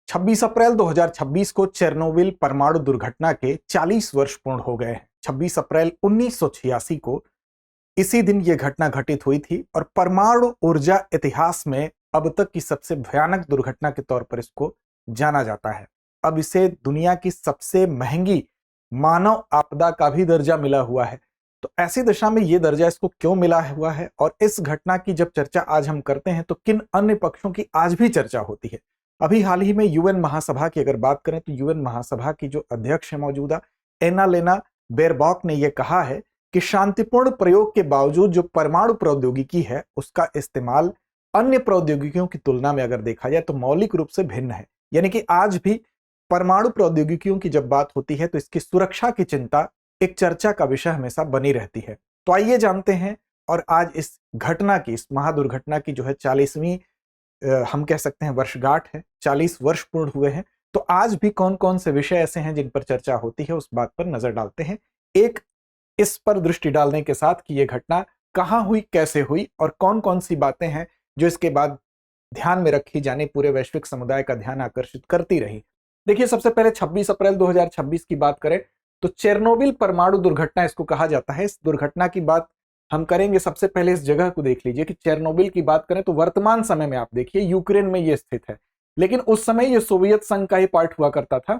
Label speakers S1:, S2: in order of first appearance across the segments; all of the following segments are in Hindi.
S1: 26 अप्रैल 2026 को चेरनोबिल परमाणु दुर्घटना के 40 वर्ष पूर्ण हो गए हैं। 26 अप्रैल 1986 को इसी दिन यह घटना घटित हुई थी और परमाणु ऊर्जा इतिहास में अब तक की सबसे भयानक दुर्घटना के तौर पर इसको जाना जाता है। अब इसे दुनिया की सबसे महंगी मानव आपदा का भी दर्जा मिला हुआ है। तो ऐसी दशा में यह दर्जा इसको क्यों मिला हुआ है और इस घटना की जब चर्चा आज हम करते हैं तो किन अन्य पक्षों की आज भी चर्चा होती है। अभी हाल ही में यूएन महासभा की अगर बात करें तो यूएन महासभा की जो अध्यक्ष है मौजूदा एनालेना बेरबॉक ने यह कहा है कि शांतिपूर्ण प्रयोग के बावजूद जो परमाणु प्रौद्योगिकी है उसका इस्तेमाल अन्य प्रौद्योगिकियों की तुलना में अगर देखा जाए तो मौलिक रूप से भिन्न है। यानी कि आज भी परमाणु प्रौद्योगिकियों की जब बात होती है तो इसकी सुरक्षा की चिंता एक चर्चा का विषय हमेशा बनी रहती है। तो आइए जानते हैं और आज इस घटना की, इस महादुर्घटना की जो है 40वीं हम कह सकते हैं वर्षगांठ है, 40 वर्ष पूर्ण हुए हैं। तो आज भी कौन कौन से विषय ऐसे हैं जिन पर चर्चा होती है उस बात पर नजर डालते हैं, एक इस पर दृष्टि डालने के साथ कि यह घटना कहां हुई, कैसे हुई और कौन कौन सी बातें हैं जो इसके बाद ध्यान में रखी जाने पूरे वैश्विक समुदाय का ध्यान आकर्षित करती रही। देखिए, सबसे पहले 26 अप्रैल 2026 की बात करें तो चेरनोबिल परमाणु दुर्घटना इसको कहा जाता है। इस दुर्घटना की बात हम करेंगे। सबसे पहले इस जगह को देख लीजिए कि चेरनोबिल की बात करें तो वर्तमान समय में आप देखिए यूक्रेन में यह स्थित है, लेकिन उस समय यह सोवियत संघ का ही पार्ट हुआ करता था।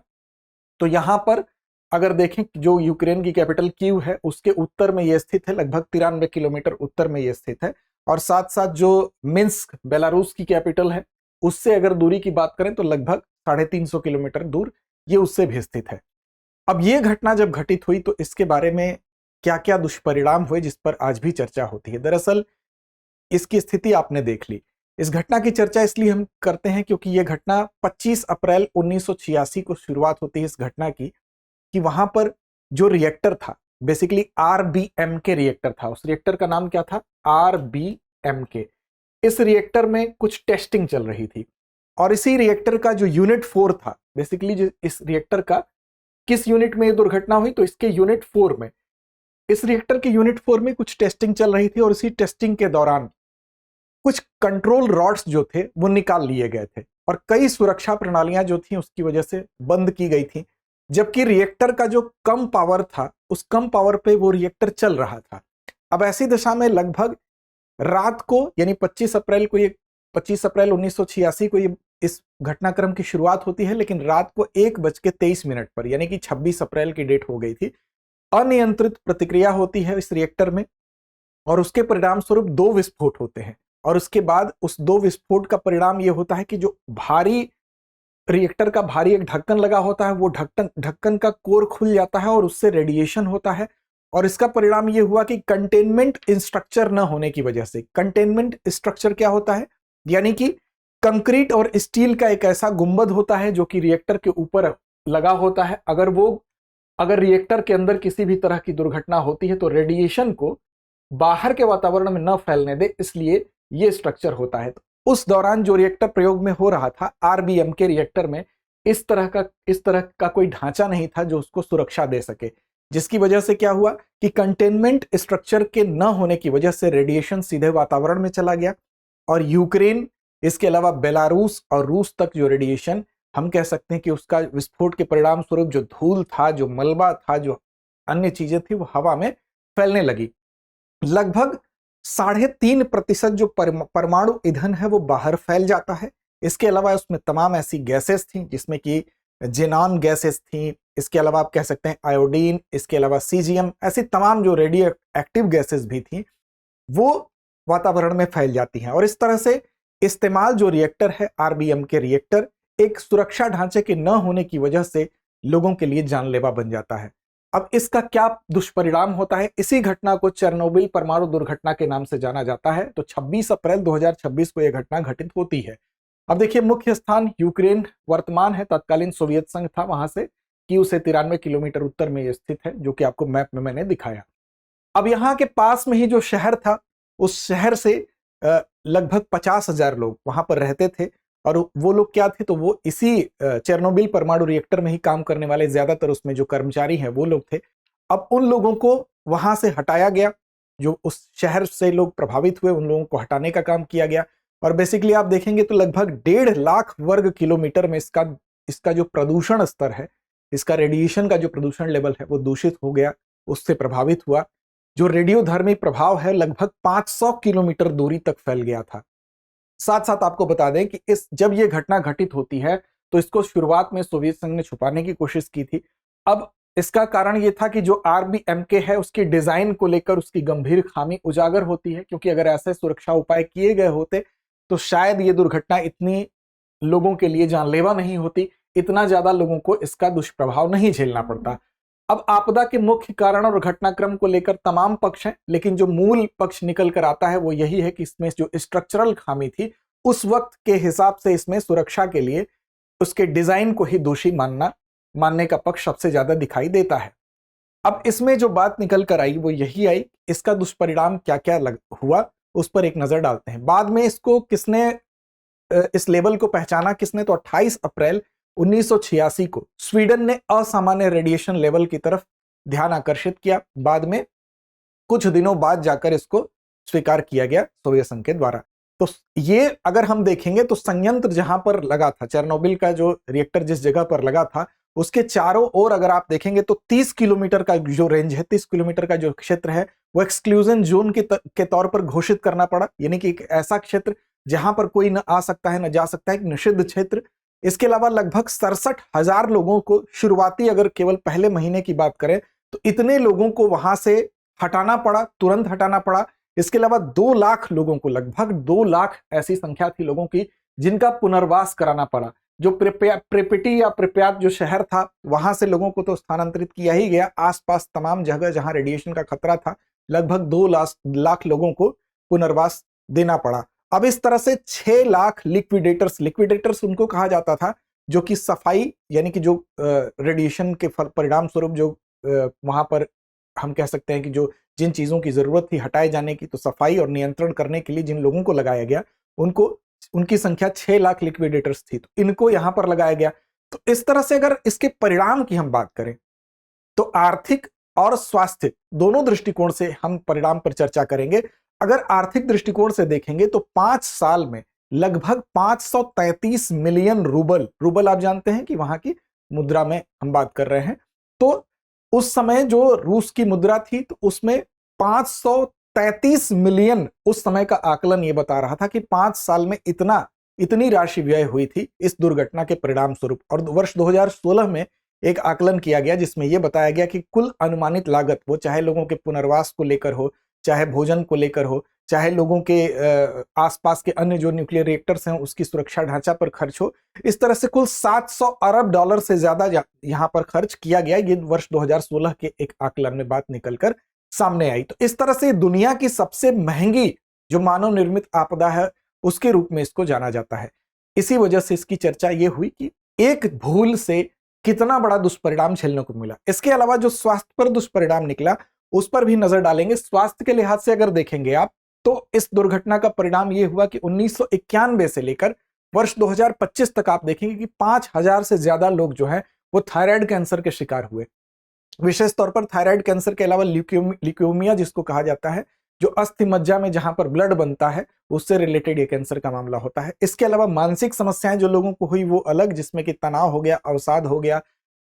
S1: तो यहां पर अगर देखें जो यूक्रेन की कैपिटल कीव है उसके उत्तर में यह स्थित है, लगभग 93 किलोमीटर उत्तर में यह स्थित है। और साथ साथ जो मिन्स्क बेलारूस की कैपिटल है उससे अगर दूरी की बात करें तो लगभग 350 किलोमीटर दूर ये उससे भी स्थित है। अब ये घटना जब घटित हुई तो इसके बारे में क्या क्या दुष्परिणाम हुए जिस पर आज भी चर्चा होती है। दरअसल इसकी स्थिति आपने देख ली। इस घटना की चर्चा इसलिए हम करते हैं क्योंकि यह घटना 25 अप्रैल 1986 को शुरुआत होती है इस घटना की, कि वहां पर जो रिएक्टर था बेसिकली RBMK रिएक्टर था। उस रिएक्टर का नाम क्या था? RBMK। इस रिएक्टर में कुछ टेस्टिंग चल रही थी और इसी रिएक्टर का जो यूनिट 4 था, बेसिकली इस रिएक्टर का किस यूनिट में यह दुर्घटना हुई तो इसके यूनिट 4 में, इस रिएक्टर के यूनिट 4 में कुछ टेस्टिंग चल रही थी और इसी टेस्टिंग के दौरान कुछ कंट्रोल रॉड्स जो थे वो निकाल लिए गए थे और कई सुरक्षा प्रणालियां जो थी उसकी वजह से बंद की गई थी, जबकि रिएक्टर का जो कम पावर था उस कम पावर पे वो रिएक्टर चल रहा था। अब ऐसी दशा में लगभग रात को यानी 25 अप्रैल 1986 को ये इस घटनाक्रम की शुरुआत होती है, लेकिन रात को 1:23 पर यानी कि 26 अप्रैल की डेट हो गई थी, अनियंत्रित प्रतिक्रिया होती है इस रिएक्टर में और उसके परिणाम स्वरूप 2 विस्फोट होते हैं। और उसके बाद उस 2 विस्फोट का परिणाम यह होता है कि जो भारी रिएक्टर का भारी एक ढक्कन लगा होता है वो ढक्कन का कोर खुल जाता है और उससे रेडिएशन होता है। और इसका परिणाम यह हुआ कि कंटेनमेंट स्ट्रक्चर न होने की वजह से, कंटेनमेंट स्ट्रक्चर क्या होता है? यानी कि कंक्रीट और स्टील का एक ऐसा गुंबद होता है जो कि रिएक्टर के ऊपर लगा होता है। अगर रिएक्टर के अंदर किसी भी तरह की दुर्घटना होती है तो रेडिएशन को बाहर के वातावरण में न फैलने दे, इसलिए यह स्ट्रक्चर होता है। तो उस दौरान जो रिएक्टर प्रयोग में हो रहा था RBMK रिएक्टर में इस तरह का कोई ढांचा नहीं था जो उसको सुरक्षा दे सके, जिसकी वजह से क्या हुआ कि कंटेनमेंट स्ट्रक्चर के न होने की वजह से रेडिएशन सीधे वातावरण में चला गया और यूक्रेन, इसके अलावा बेलारूस और रूस तक जो रेडिएशन हम कह सकते हैं कि उसका विस्फोट के परिणाम स्वरूप जो धूल था, जो मलबा था, जो अन्य चीजें थी वो हवा में फैलने लगी। लगभग 3.5% जो परमाणु ईंधन है वो बाहर फैल जाता है। इसके अलावा उसमें तमाम ऐसी गैसेस थी जिसमें कि जेनॉन गैसेस थी, इसके अलावा आप कह सकते हैं आयोडीन, इसके अलावा सीजियम, ऐसी तमाम जो रेडियो एक्टिव गैसेस भी थी वो वातावरण में फैल जाती हैं। और इस तरह से इस्तेमाल जो रिएक्टर है RBMK रिएक्टर एक सुरक्षा ढांचे के न होने की वजह से लोगों के लिए जानलेवा बन जाता है। अब इसका क्या दुष्परिणाम होता है? इसी घटना को चेरनोबिल परमाणु दुर्घटना के नाम से जाना जाता है। तो 26 अप्रैल 2026 को यह घटना घटित होती है। अब देखिए, मुख्य स्थान यूक्रेन वर्तमान है, तत्कालीन सोवियत संघ था, वहां से कीव से 93 किलोमीटर उत्तर में यह स्थित है, जो कि आपको मैप में मैंने दिखाया। अब यहाँ के पास में ही जो शहर था उस शहर से लगभग 50,000 लोग वहां पर रहते थे और वो लोग क्या थे तो वो इसी चेरनोबिल परमाणु रिएक्टर में ही काम करने वाले ज्यादातर उसमें जो कर्मचारी हैं वो लोग थे। अब उन लोगों को वहां से हटाया गया, जो उस शहर से लोग प्रभावित हुए उन लोगों को हटाने का काम किया गया और बेसिकली आप देखेंगे तो लगभग 1.5 लाख वर्ग किलोमीटर में इसका जो प्रदूषण स्तर है, इसका रेडिएशन का जो प्रदूषण लेवल है वो दूषित हो गया, उससे प्रभावित हुआ। जो रेडियोधर्मी प्रभाव है लगभग 500 किलोमीटर दूरी तक फैल गया था। साथ साथ आपको बता दें कि जब ये घटना घटित होती है तो इसको शुरुआत में सोवियत संघ ने छुपाने की कोशिश की थी। अब इसका कारण ये था कि जो आरबीएमके है उसकी डिजाइन को लेकर उसकी गंभीर खामी उजागर होती है, क्योंकि अगर ऐसे सुरक्षा उपाय किए गए होते तो शायद ये दुर्घटना इतनी लोगों के लिए जानलेवा नहीं होती, इतना ज्यादा लोगों को इसका दुष्प्रभाव नहीं झेलना पड़ता। अब आपदा के मुख्य कारण और घटनाक्रम को लेकर तमाम पक्ष हैं, लेकिन जो मूल पक्ष निकल कर आता है वो यही है कि इसमें जो स्ट्रक्चरल खामी थी उस वक्त के हिसाब से इसमें सुरक्षा के लिए उसके डिजाइन को ही दोषी मानने का पक्ष सबसे ज्यादा दिखाई देता है। अब इसमें जो बात निकल कर आई वो यही आई, इसका दुष्परिणाम क्या क्या हुआ उस पर एक नजर डालते हैं। बाद में इसको किसने इस लेवल को पहचाना किसने, तो 28 अप्रैल 1986 को स्वीडन ने असामान्य रेडिएशन लेवल की तरफ ध्यान आकर्षित किया। बाद में कुछ दिनों बाद जाकर इसको स्वीकार किया गया सोवियत संघ के द्वारा। तो ये अगर हम देखेंगे तो संयंत्र जहां पर लगा था, चेरनोबिल का जो रिएक्टर जिस जगह पर लगा था उसके चारों ओर अगर आप देखेंगे तो 30 किलोमीटर का जो रेंज है, 30 किलोमीटर का जो क्षेत्र है वो एक्सक्लूजन जोन के तौर पर घोषित करना पड़ा, यानी कि एक ऐसा क्षेत्र जहां पर कोई न आ सकता है न जा सकता है, एक निषिद्ध क्षेत्र। इसके अलावा लगभग 67,000 लोगों को शुरुआती अगर केवल पहले महीने की बात करें तो इतने लोगों को वहां से हटाना पड़ा, तुरंत हटाना पड़ा। इसके अलावा 2 लाख लोगों को, लगभग 2 लाख ऐसी संख्या थी लोगों की जिनका पुनर्वास कराना पड़ा। जो प्रेपिटी या प्रिप्यात जो शहर था वहां से लोगों को तो स्थानांतरित किया ही गया, आसपास तमाम जगह जहां रेडिएशन का खतरा था लगभग 2 लाख लोगों को पुनर्वास देना पड़ा। अब इस तरह से 6 लाख लिक्विडेटर्स उनको कहा जाता था जो कि सफाई यानी कि जो रेडिएशन के परिणाम स्वरूप जो वहां पर हम कह सकते हैं कि जो जिन चीजों की जरूरत थी हटाए जाने की, तो सफाई और नियंत्रण करने के लिए जिन लोगों को लगाया गया उनकी संख्या 6 लाख लिक्विडेटर्स थी, तो इनको यहां पर लगाया गया। तो इस तरह से अगर इसके परिणाम की हम बात करें तो आर्थिक और स्वास्थ्य दोनों दृष्टिकोण से हम परिणाम पर चर्चा करेंगे। अगर आर्थिक दृष्टिकोण से देखेंगे तो 5 साल में लगभग 533 मिलियन रूबल आप जानते हैं कि वहां की मुद्रा में हम बात कर रहे हैं, तो उस समय जो रूस की मुद्रा थी तो उसमें 533 मिलियन उस समय का आकलन ये बता रहा था कि 5 साल में इतनी राशि व्यय हुई थी इस दुर्घटना के परिणाम स्वरूप। और वर्ष 2016 में एक आकलन किया गया जिसमें यह बताया गया कि कुल अनुमानित लागत, वो चाहे लोगों के पुनर्वास को लेकर हो, चाहे भोजन को लेकर हो, चाहे लोगों के आसपास के अन्य जो न्यूक्लियर रिएक्टर्स हैं उसकी सुरक्षा ढांचा पर खर्च हो, इस तरह से कुल 700 अरब डॉलर से ज्यादा यहां पर खर्च किया गया। ये वर्ष 2016 के एक आकलन में बात निकलकर सामने आई। तो इस तरह से दुनिया की सबसे महंगी जो मानव निर्मित आपदा है उसके रूप में इसको जाना जाता है। इसी वजह से इसकी चर्चा ये हुई कि एक भूल से कितना बड़ा दुष्परिणाम झेलने को मिला। इसके अलावा जो स्वास्थ्य पर दुष्परिणाम निकला उस पर भी नजर डालेंगे। स्वास्थ्य के लिहाज से अगर देखेंगे आप तो इस दुर्घटना का परिणाम यह हुआ कि 1991 से लेकर वर्ष 2025 तक आप देखेंगे कि 5,000 से ज्यादा लोग जो है वो थायराइड कैंसर के शिकार हुए। विशेष तौर पर थायराइड कैंसर के अलावा ल्यूकेमिया जिसको कहा जाता है, जो अस्थि मज्जा में जहां पर ब्लड बनता है उससे रिलेटेड ये कैंसर का मामला होता है। इसके अलावा मानसिक समस्याएं जो लोगों को हुई वो अलग, जिसमें कि तनाव हो गया, अवसाद हो गया,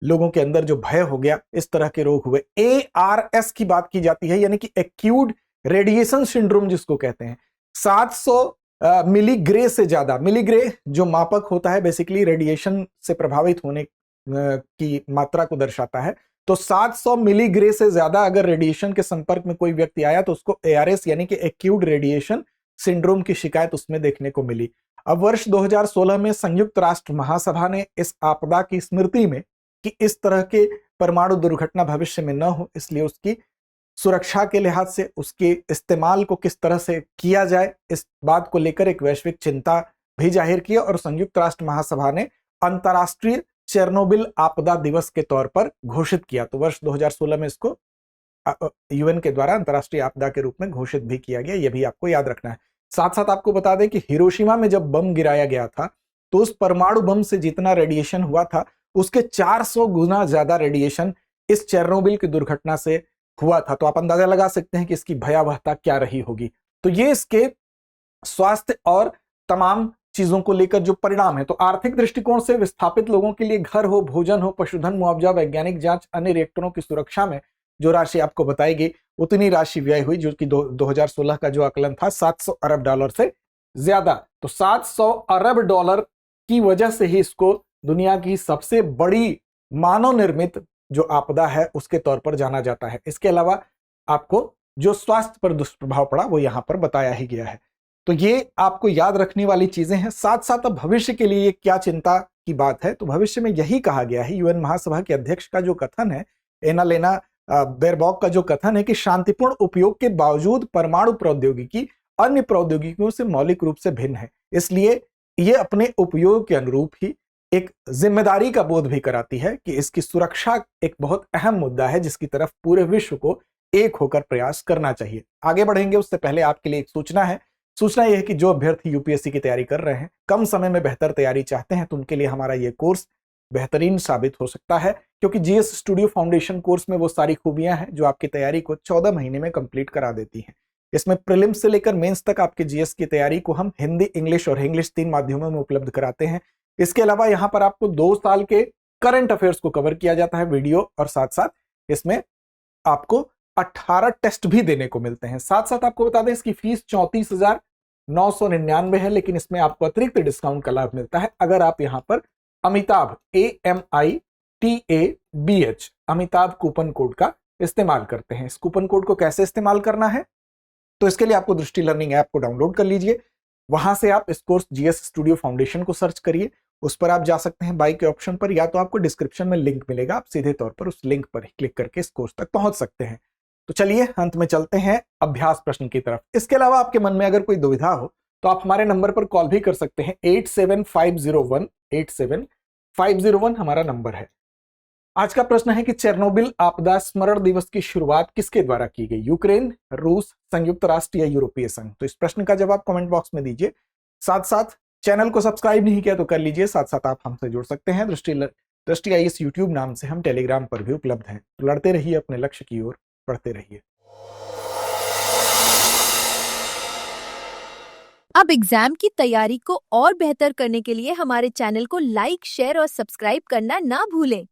S1: लोगों के अंदर जो भय हो गया, इस तरह के रोग हुए। ARS की बात की जाती है यानी कि एक्यूट रेडिएशन सिंड्रोम जिसको कहते हैं। 700 मिलीग्रे से ज्यादा, मिलीग्रे जो मापक होता है बेसिकली रेडिएशन से प्रभावित होने की मात्रा को दर्शाता है, तो 700 मिलीग्रे से ज्यादा अगर रेडिएशन के संपर्क में कोई व्यक्ति आया तो उसको ARS यानी कि एक्यूट रेडिएशन सिंड्रोम की शिकायत उसमें देखने को मिली। अब वर्ष 2016 में संयुक्त राष्ट्र महासभा ने इस आपदा की स्मृति में कि इस तरह के परमाणु दुर्घटना भविष्य में न हो, इसलिए उसकी सुरक्षा के लिहाज से उसके इस्तेमाल को किस तरह से किया जाए इस बात को लेकर एक वैश्विक चिंता भी जाहिर की और संयुक्त राष्ट्र महासभा ने अंतर्राष्ट्रीय चेरनोबिल आपदा दिवस के तौर पर घोषित किया। तो वर्ष 2016 में इसको UN के द्वारा अंतर्राष्ट्रीय आपदा के रूप में घोषित भी किया गया, यह भी आपको याद रखना है। साथ साथ आपको बता दें कि हिरोशिमा में जब बम गिराया गया था तो उस परमाणु बम से जितना रेडिएशन हुआ था उसके 400 गुना ज्यादा रेडिएशन इस चेरनोबिल की दुर्घटना से हुआ था। तो आप अंदाजा लगा सकते हैं कि इसकी भयावहता क्या रही होगी। तो ये इसके स्वास्थ्य और तमाम चीजों को लेकर जो परिणाम है, तो आर्थिक दृष्टिकोण से विस्थापित लोगों के लिए घर हो, भोजन हो, पशुधन मुआवजा, वैज्ञानिक जांच, अन्य रिएक्टरों की सुरक्षा में जो राशि आपको बताई गई उतनी राशि व्यय हुई, जो कि 2016 का जो आकलन था $700 अरब से ज्यादा। तो $700 अरब की वजह से ही इसको दुनिया की सबसे बड़ी मानव निर्मित जो आपदा है उसके तौर पर जाना जाता है। इसके अलावा आपको जो स्वास्थ्य पर दुष्प्रभाव पड़ा वो यहां पर बताया ही गया है। तो ये आपको याद रखने वाली चीजें हैं। साथ साथ अब भविष्य के लिए क्या चिंता की बात है, तो भविष्य में यही कहा गया है, यूएन महासभा के अध्यक्ष का जो कथन है, एनालेना बेरबॉक का जो कथन है कि शांतिपूर्ण उपयोग के बावजूद परमाणु प्रौद्योगिकी अन्य प्रौद्योगिकियों से मौलिक रूप से भिन्न है, इसलिए ये अपने उपयोग के अनुरूप ही एक जिम्मेदारी का बोध भी कराती है कि इसकी सुरक्षा एक बहुत अहम मुद्दा है जिसकी तरफ पूरे विश्व को एक होकर प्रयास करना चाहिए। आगे बढ़ेंगे उससे पहले आपके लिए एक सूचना है। सूचना यह है कि जो अभ्यर्थी यूपीएससी की तैयारी कर रहे हैं, कम समय में बेहतर तैयारी चाहते हैं, तो उनके लिए हमारा यह कोर्स बेहतरीन साबित हो सकता है, क्योंकि जीएस स्टूडियो फाउंडेशन कोर्स में वो सारी खूबियां हैं जो आपकी तैयारी को 14 महीने में कंप्लीट करा देती हैं। इसमें प्रीलिम्स से लेकर मेंस तक आपके जीएस की तैयारी को हम हिंदी, इंग्लिश और इंग्लिश 3 माध्यमों में उपलब्ध कराते हैं। इसके अलावा यहाँ पर आपको 2 साल के करंट अफेयर्स को कवर किया जाता है वीडियो, और साथ साथ इसमें आपको 18 टेस्ट भी देने को मिलते हैं। साथ साथ आपको बता दें इसकी फीस 34,999 है, लेकिन इसमें आपको अतिरिक्त डिस्काउंट का लाभ मिलता है अगर आप यहाँ पर Amitabh AMITABH Amitabh coupon code का इस्तेमाल करते हैं। इस कूपन कोड को कैसे इस्तेमाल करना है, तो इसके लिए आपको दृष्टि लर्निंग ऐप को डाउनलोड कर लीजिए। वहां से आप इस कोर्स जीएस स्टूडियो फाउंडेशन को सर्च करिए, उस पर आप जा सकते हैं बाय के ऑप्शन पर, या तो आपको डिस्क्रिप्शन में लिंक मिलेगा, आप सीधे तौर पर उस लिंक पर ही क्लिक करके इस कोर्स तक पहुंच सकते हैं। तो चलिए अंत में चलते हैं अभ्यास प्रश्न की तरफ। इसके अलावा आपके मन में अगर कोई दुविधा हो तो आप हमारे नंबर पर कॉल भी कर सकते हैं। 8750187501 हमारा नंबर है। आज का प्रश्न है कि चेरनोबिल आपदा स्मरण दिवस की शुरुआत किसके द्वारा की गई? यूक्रेन, रूस, संयुक्त राष्ट्र या यूरोपीय संघ? तो इस प्रश्न का जवाब कमेंट बॉक्स में दीजिए। साथ साथ चैनल को सब्सक्राइब नहीं किया तो कर लीजिए। साथ साथ आप हमसे जुड़ सकते हैं। दृष्टि आईएएस यूट्यूब नाम से हम टेलीग्राम पर भी उपलब्ध हैं। तो लड़ते रहिए अपने लक्ष्य की ओर, पढ़ते रहिए।
S2: अब एग्जाम की तैयारी को और बेहतर करने के लिए हमारे चैनल को लाइक, शेयर और सब्सक्राइब करना ना भूलें।